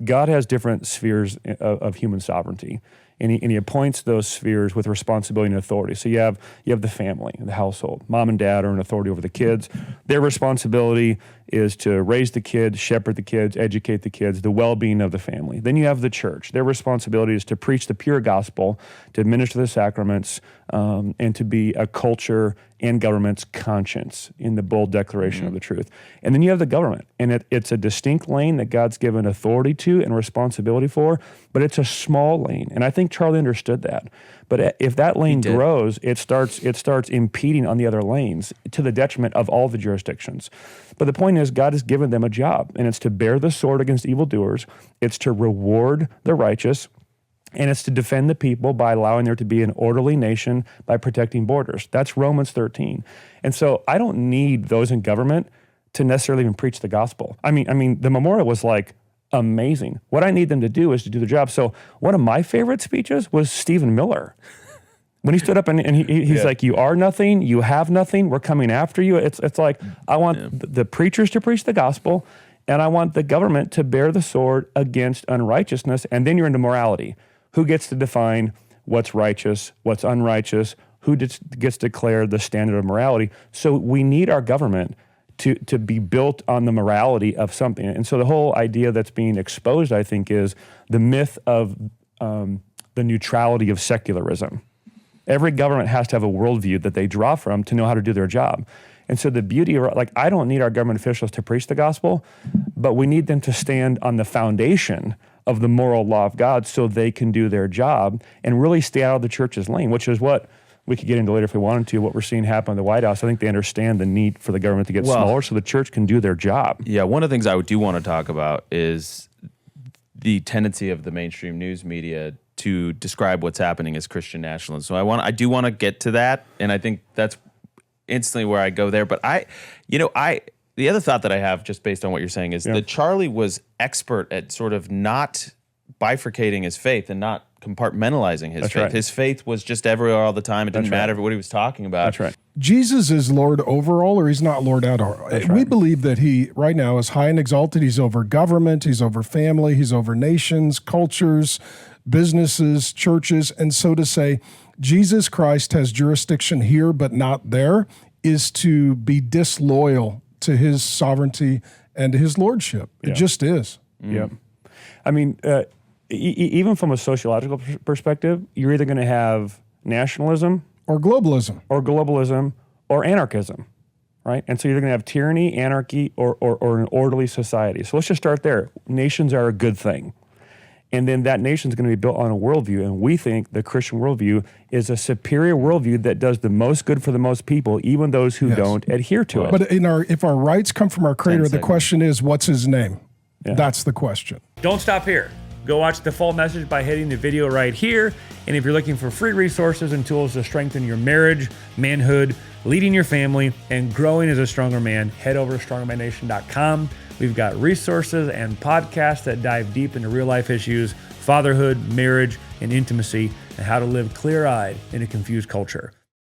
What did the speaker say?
God has different spheres of human sovereignty, and he appoints those spheres with responsibility and authority. So you have the family, the household. Mom and dad are in authority over the kids. Their responsibility is to raise the kids, shepherd the kids, educate the kids, the well-being of the family. Then you have the church. Their responsibility is to preach the pure gospel, to administer the sacraments, and to be a culture and government's conscience in the bold declaration of the truth. And then you have the government, and it's a distinct lane that God's given authority to and responsibility for, but it's a small lane. And I think Charlie understood that. But if that lane grows, it starts impeding on the other lanes to the detriment of all the jurisdictions. But the point is, God has given them a job, and it's to bear the sword against evildoers. It's to reward the righteous, and it's to defend the people by allowing there to be an orderly nation by protecting borders. That's Romans 13. And so I don't need those in government to necessarily even preach the gospel. I mean, the memorial was like amazing. What I need them to do is to do the job. So one of my favorite speeches was Stephen Miller. When he stood up and he's like, you are nothing, you have nothing, we're coming after you. It's like, I want the preachers to preach the gospel, and I want the government to bear the sword against unrighteousness, and then you're into morality. Who gets to define what's righteous, what's unrighteous, who gets to declare the standard of morality? So we need our government to be built on the morality of something. And so the whole idea that's being exposed, I think, is the myth of the neutrality of secularism. Every government has to have a worldview that they draw from to know how to do their job. And so the beauty of, like, I don't need our government officials to preach the gospel, but we need them to stand on the foundation of the moral law of God so they can do their job and really stay out of the church's lane, which is what we could get into later if we wanted to, what we're seeing happen in the White House. I think they understand the need for the government to get smaller so the church can do their job. Yeah, one of the things I do want to talk about is the tendency of the mainstream news media to describe what's happening as Christian nationalism. So I do want to get to that, and I think that's instantly where I go there. But the other thought that I have, just based on what you're saying, is that Charlie was expert at sort of not bifurcating his faith and not compartmentalizing his faith. Right. His faith was just everywhere all the time. It didn't matter what he was talking about. That's right. Jesus is Lord over all, or he's not Lord at all. Right. We believe that he, right now, is high and exalted. He's over government. He's over family. He's over nations, cultures, businesses, churches. And so to say, Jesus Christ has jurisdiction here but not there is to be disloyal to his sovereignty and his lordship. It just is. Yeah. I mean, even from a sociological perspective, you're either going to have nationalism or globalism or anarchism, right? And so you're going to have tyranny, anarchy, or an orderly society. So let's just start there. Nations are a good thing. And then that nation is going to be built on a worldview. And we think the Christian worldview is a superior worldview that does the most good for the most people, even those who don't adhere to it. But if our rights come from our Creator, the question is, what's his name? Yeah. That's the question. Don't stop here. Go watch the full message by hitting the video right here. And if you're looking for free resources and tools to strengthen your marriage, manhood, leading your family, and growing as a stronger man, head over to strongermannation.com. We've got resources and podcasts that dive deep into real life issues, fatherhood, marriage, and intimacy, and how to live clear-eyed in a confused culture.